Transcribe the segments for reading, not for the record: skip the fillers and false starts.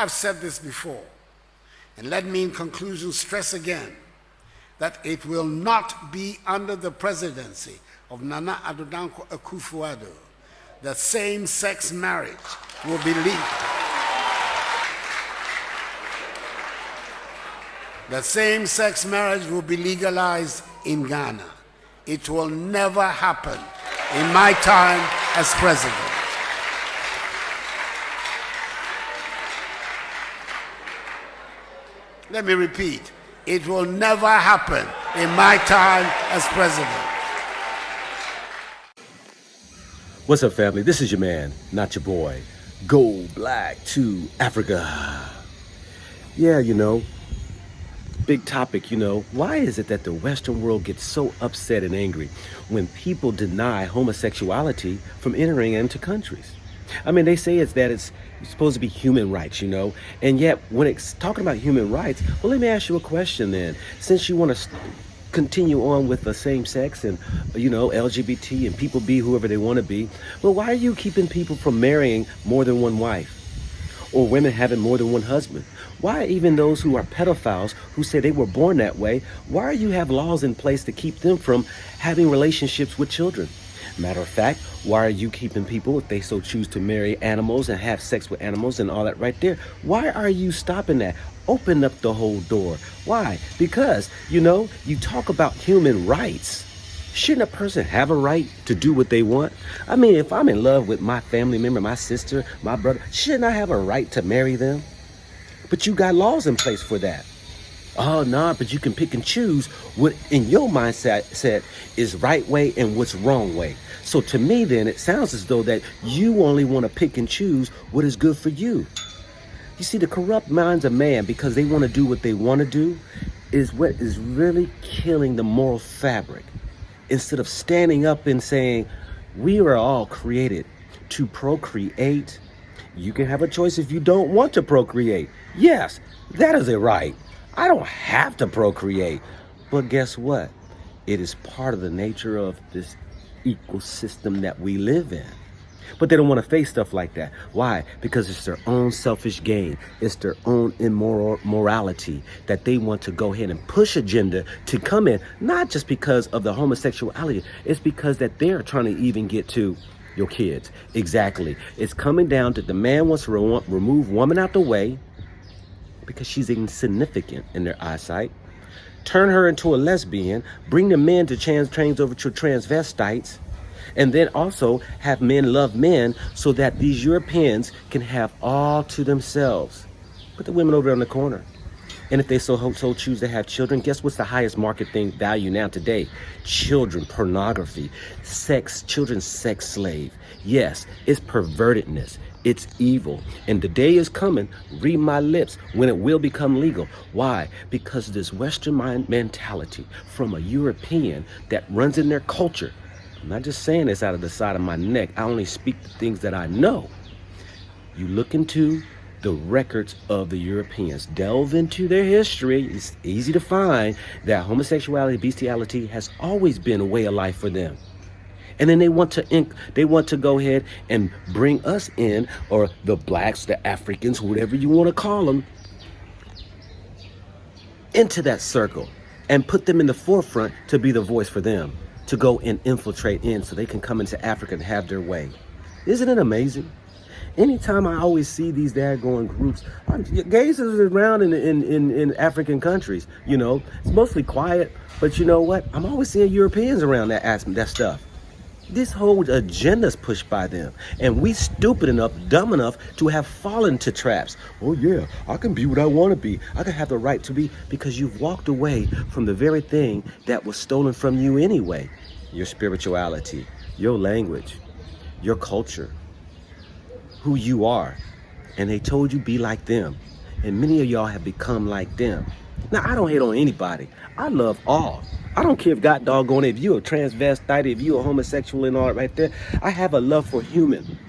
have said this before, and let me in conclusion stress again that it will not be under the presidency of Nana Addo Akufo-Addo that same-sex marriage will be legal. That same-sex marriage will be legalized in Ghana. It will never happen in my time as president. Let me repeat, it will never happen in my time as president. What's up, family? This is your man, not your boy. Go black to Africa. Yeah, big topic, why is it that the Western world gets so upset and angry when people deny homosexuality from entering into countries? I mean, they say it's supposed to be human rights, and yet when it's talking about human rights, well, let me ask you a question then. Since you want to continue on with the same sex and, LGBT and people be whoever they want to be, well, why are you keeping people from marrying more than one wife? Or women having more than one husband? Why even those who are pedophiles who say they were born that way, why do you have laws in place to keep them from having relationships with children? Matter of fact, why are you keeping people, if they so choose to marry animals and have sex with animals and all that right there? Why are you stopping that? Open up the whole door. Why? Because, you talk about human rights. Shouldn't a person have a right to do what they want? I mean, if I'm in love with my family member, my sister, my brother, shouldn't I have a right to marry them? But you got laws in place for that. Oh, no, but you can pick and choose what in your mindset is right way and what's wrong way. So to me, then, it sounds as though that you only want to pick and choose what is good for you. You see, the corrupt minds of man, because they want to do what they want to do, is what is really killing the moral fabric. Instead of standing up and saying, we are all created to procreate. You can have a choice if you don't want to procreate. Yes, that is a right. I don't have to procreate. But guess what? It is part of the nature of this ecosystem that we live in. But they don't want to face stuff like that. Why? Because it's their own selfish gain. It's their own immoral morality that they want to go ahead and push agenda to come in. Not just because of the homosexuality. It's because that they're trying to even get to your kids. Exactly. It's coming down to the man wants to remove woman out the way because she's insignificant in their eyesight. Turn her into a lesbian. Bring the men to trains over to transvestites. And then also have men love men so that these Europeans can have all to themselves. Put the women over on the corner. And if they so choose to have children, guess what's the highest market value now today? Children, pornography, sex, children's sex slave. Yes, it's pervertedness. It's evil. And the day is coming, read my lips, when it will become legal. Why? Because this Western mind mentality from a European that runs in their culture. I'm not just saying this out of the side of my neck. I only speak the things that I know. You look into the records of the Europeans, delve into their history. It's easy to find that homosexuality, bestiality has always been a way of life for them. And then they want to go ahead and bring us in, or the blacks, the Africans, whatever you want to call them, into that circle and put them in the forefront to be the voice for them, to go and infiltrate in so they can come into Africa and have their way. Isn't it amazing? Anytime I always see these daggone groups, gays is around in African countries, it's mostly quiet, but you know what? I'm always seeing Europeans around that stuff. This whole agenda is pushed by them, and we stupid enough, dumb enough to have fallen to traps. Oh yeah, I can be what I want to be. I can have the right to be, because you've walked away from the very thing that was stolen from you anyway. Your spirituality, your language, your culture, who you are. And they told you be like them. And many of y'all have become like them. Now, I don't hate on anybody. I love all. I don't care if God doggone it, if you're a transvestite, if you're a homosexual and all that right there. I have a love for human,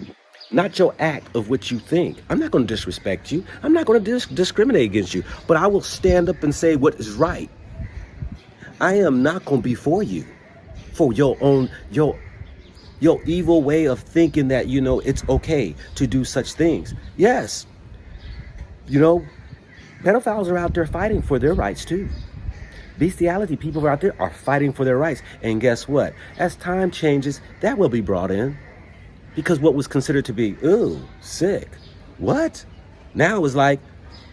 not your act of what you think. I'm not going to disrespect you. I'm not going to discriminate against you. But I will stand up and say what is right. I am not going to be for you, for your evil way of thinking that, it's okay to do such things. Yes, You know, pedophiles are out there fighting for their rights too. Bestiality people out there are fighting for their rights. And guess what? As time changes, that will be brought in. Because what was considered to be, ooh, sick. What? Now it's like,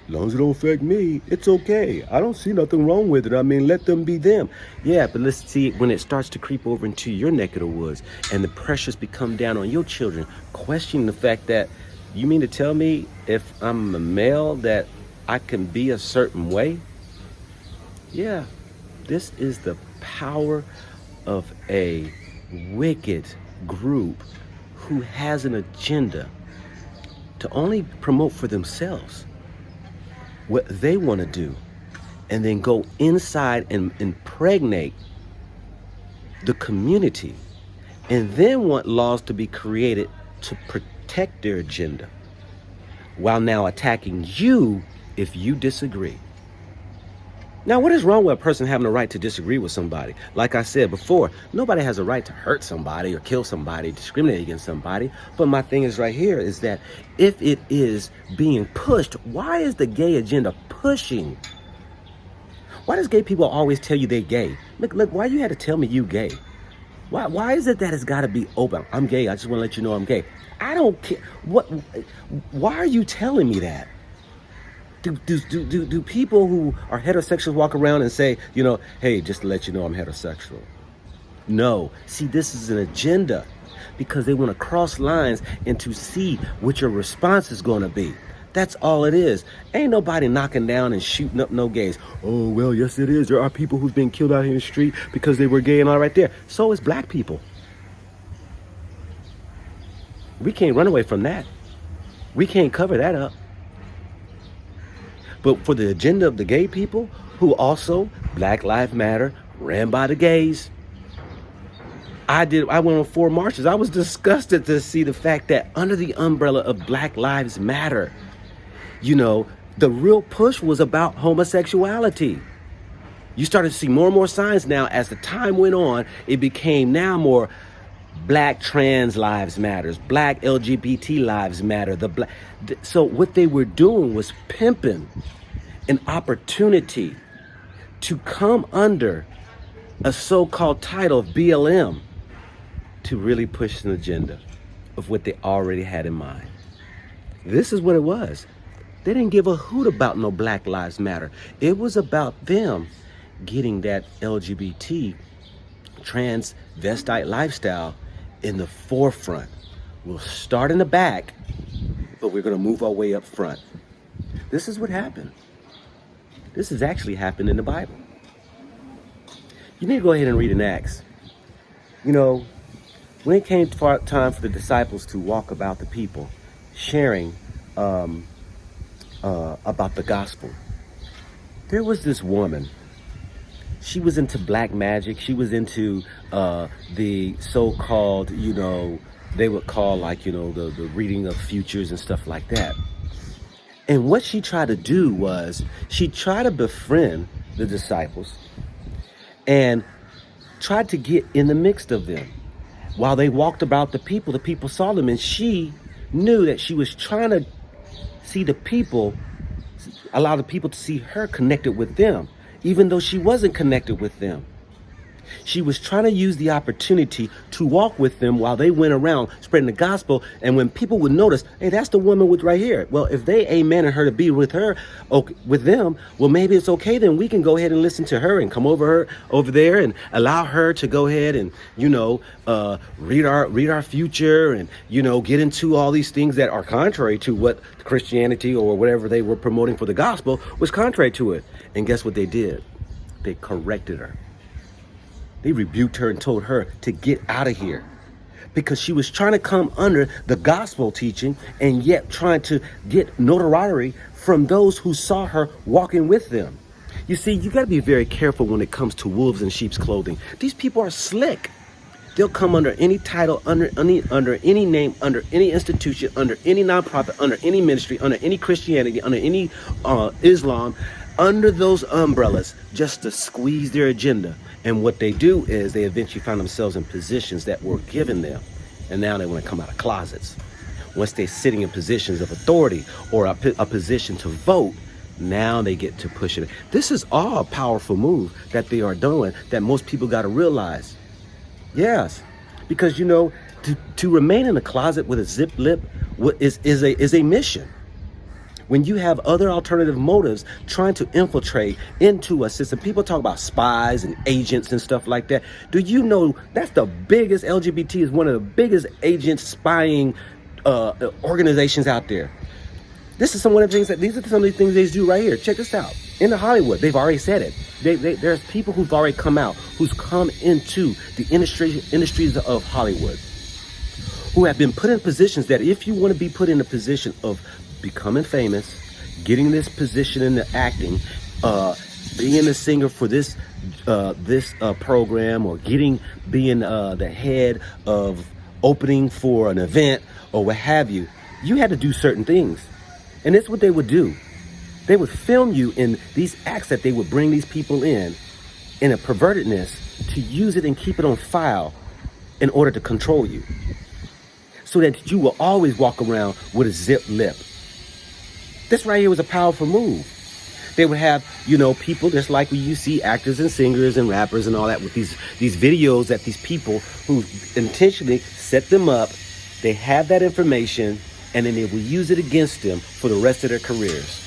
as long as it don't affect me, it's okay. I don't see nothing wrong with it. I mean, let them be them. Yeah, but let's see, when it starts to creep over into your neck of the woods and the pressures become down on your children, questioning the fact that, you mean to tell me if I'm a male that I can be a certain way? Yeah, this is the power of a wicked group who has an agenda to only promote for themselves what they want to do, and then go inside and impregnate the community, and then want laws to be created to protect their agenda, while now attacking you if you disagree. Now, what is wrong with a person having a right to disagree with somebody? Like I said before, nobody has a right to hurt somebody or kill somebody, discriminate against somebody. But my thing is right here is that if it is being pushed, why is the gay agenda pushing? Why does gay people always tell you they're gay? Look, why you had to tell me you gay? Why is it that it's got to be open? I'm gay. I just want to let you know I'm gay. I don't care. Why are you telling me that? Do people who are heterosexuals walk around and say, you know, hey, just to let you know I'm heterosexual? No. See, this is an agenda because they want to cross lines and to see what your response is going to be. That's all it is. Ain't nobody knocking down and shooting up no gays. Oh, well, yes, it is. There are people who's been killed out here in the street because they were gay and all right there. So is black people. We can't run away from that. We can't cover that up. But for the agenda of the gay people, who also, Black Lives Matter, ran by the gays. I went on 4 marches. I was disgusted to see the fact that under the umbrella of Black Lives Matter, you know, the real push was about homosexuality. You started to see more and more signs now as the time went on. It became now more Black trans lives matters, Black LGBT lives matter. So what they were doing was pimping an opportunity to come under a so-called title of BLM to really push an agenda of what they already had in mind. This is what it was. They didn't give a hoot about no Black Lives Matter. It was about them getting that LGBT transvestite lifestyle in the forefront. We'll start in the back, but we're going to move our way up front. This is what happened. This has actually happened in the Bible. You need to go ahead and read in Acts. You know, when it came time for the disciples to walk about the people, sharing about the gospel, there was this woman. She was into black magic. She was into the so-called, you know, they would call like, you know, the reading of futures and stuff like that. And what she tried to do was she tried to befriend the disciples and tried to get in the midst of them. While they walked about the people saw them, and she knew that she was trying to see the people, allow the people to see her connected with them, even though she wasn't connected with them. She was trying to use the opportunity to walk with them while they went around spreading the gospel. And when people would notice, hey, that's the woman with right here. Well, if they amen and her to be with her, okay, with them, well, maybe it's okay. Then we can go ahead and listen to her and come over there and allow her to go ahead and, you know, read our future and, you know, get into all these things that are contrary to what Christianity or whatever they were promoting for the gospel was contrary to it. And guess what they did? They corrected her. They rebuked her and told her to get out of here because she was trying to come under the gospel teaching and yet trying to get notoriety from those who saw her walking with them. You see, you got to be very careful when it comes to wolves in sheep's clothing. These people are slick. They'll come under any title, under any name, under any institution, under any nonprofit, under any ministry, under any Christianity, under any Islam, under those umbrellas just to squeeze their agenda. And what they do is they eventually find themselves in positions that were given them. And now they want to come out of closets. once they're sitting in positions of authority or a position to vote, now they get to push it. This is all a powerful move that they are doing that most people got to realize. Yes, because to remain in a closet with a zip lip is a mission. When you have other alternative motives trying to infiltrate into a system, people talk about spies and agents and stuff like that. Do you know that's the biggest, LGBT is one of the biggest agent spying organizations out there. This is these are some of the things they do right here. Check this out. In Hollywood, they've already said it. There's people who've already come out, who's come into the industries of Hollywood, who have been put in positions that if you want to be put in a position of becoming famous, getting this position in the acting, being a singer for this program, or being the head of opening for an event or what have you, you had to do certain things. And that's what they would do. They would film you in these acts that they would bring these people in a pervertedness to use it and keep it on file in order to control you, so that you will always walk around with a zip lip. This right here was a powerful move. They would have, people just like when you see actors and singers and rappers and all that with these videos that these people who intentionally set them up, they have that information and then they will use it against them for the rest of their careers.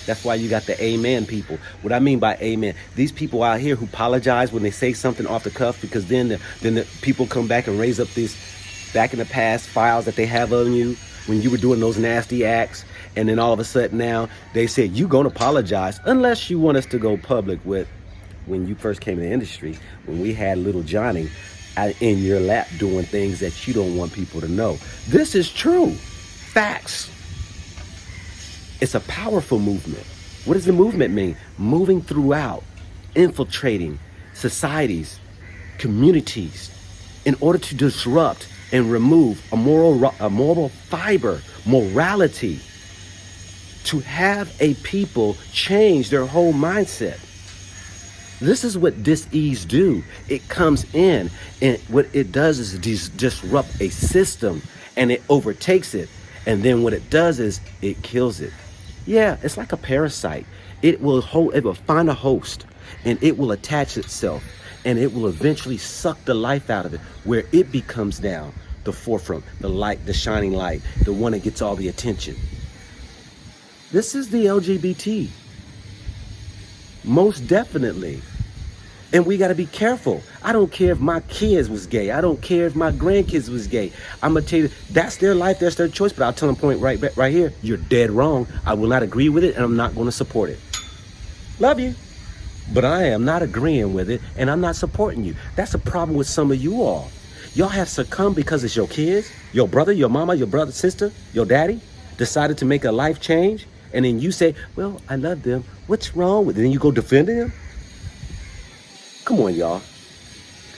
That's why you got the amen people. What I mean by amen, these people out here who apologize when they say something off the cuff, because then the people come back and raise up these back in the past files that they have on you when you were doing those nasty acts. And then all of a sudden now they say, you gonna apologize unless you want us to go public with when you first came in the industry, when we had little Johnny in your lap doing things that you don't want people to know. This is true. Facts. It's a powerful movement. What does the movement mean? Moving throughout, infiltrating societies, communities, in order to disrupt and remove a moral fiber, morality, to have a people change their whole mindset. This is what dis-ease do. It comes in, and what it does is disrupt a system, and it overtakes it. And then what it does is it kills it. Yeah, it's like a parasite. It will find a host, and it will attach itself, and it will eventually suck the life out of it, where it becomes now the forefront, the light, the shining light, the one that gets all the attention. This is the LGBT. Most definitely. And we got to be careful. I don't care if my kids was gay. I don't care if my grandkids was gay. I'm going to tell you, that's their life, that's their choice. But I'll tell them point right here, you're dead wrong. I will not agree with it, and I'm not going to support it. Love you. But I am not agreeing with it, and I'm not supporting you. That's a problem with some of you all. Y'all have succumbed because it's your kids, your brother, your mama, your brother, sister, your daddy decided to make a life change. And then you say, well, I love them. What's wrong with it? Then you go defend them? Come on, y'all.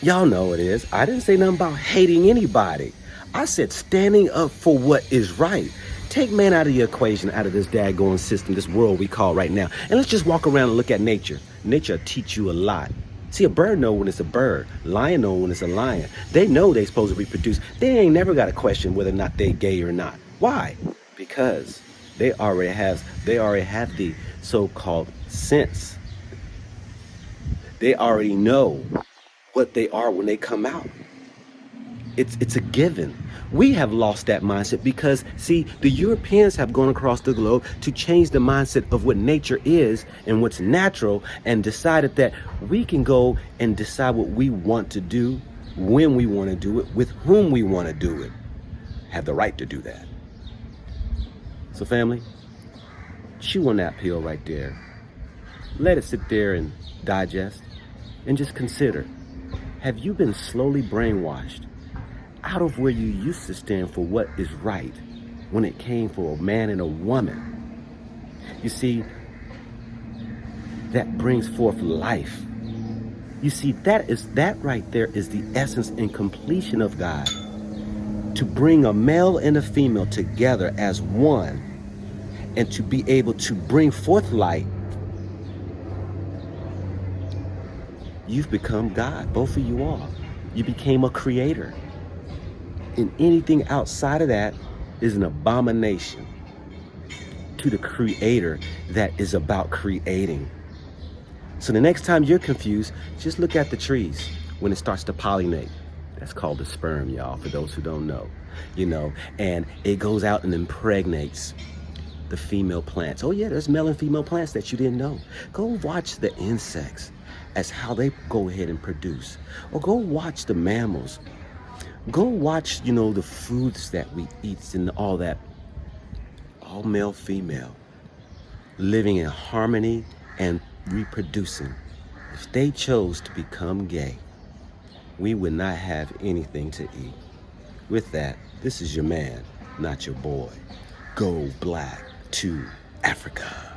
Y'all know it is. I didn't say nothing about hating anybody. I said standing up for what is right. Take man out of the equation, out of this daggone system, this world we call right now. And let's just walk around and look at nature. Nature will teach you a lot. See, a bird know when it's a bird. Lion know when it's a lion. They know they supposed to reproduce. They ain't never got to question whether or not they gay or not. Why? Because they already have the so-called sense. They already know what they are when they come out. It's a given. We have lost that mindset because, see, the Europeans have gone across the globe to change the mindset of what nature is and what's natural, and decided that we can go and decide what we want to do, when we want to do it, with whom we want to do it. Have the right to do that. So family, chew on that pill right there. Let it sit there and digest, and just consider, have you been slowly brainwashed out of where you used to stand for what is right when it came for a man and a woman? You see, that brings forth life. You see, that right there is the essence and completion of God. To bring a male and a female together as one, and to be able to bring forth light. You've become God, both of you are. You became a creator. And anything outside of that is an abomination to the creator that is about creating. So the next time you're confused, just look at the trees when it starts to pollinate. That's called the sperm, y'all, for those who don't know. And it goes out and impregnates the female plants. Oh yeah, there's male and female plants that you didn't know. Go watch the insects as how they go ahead and produce. Or go watch the mammals. Go watch, the foods that we eat and all that. All male, female, living in harmony and reproducing. If they chose to become gay, we would not have anything to eat. With that, this is your man, not your boy. Go black to Africa.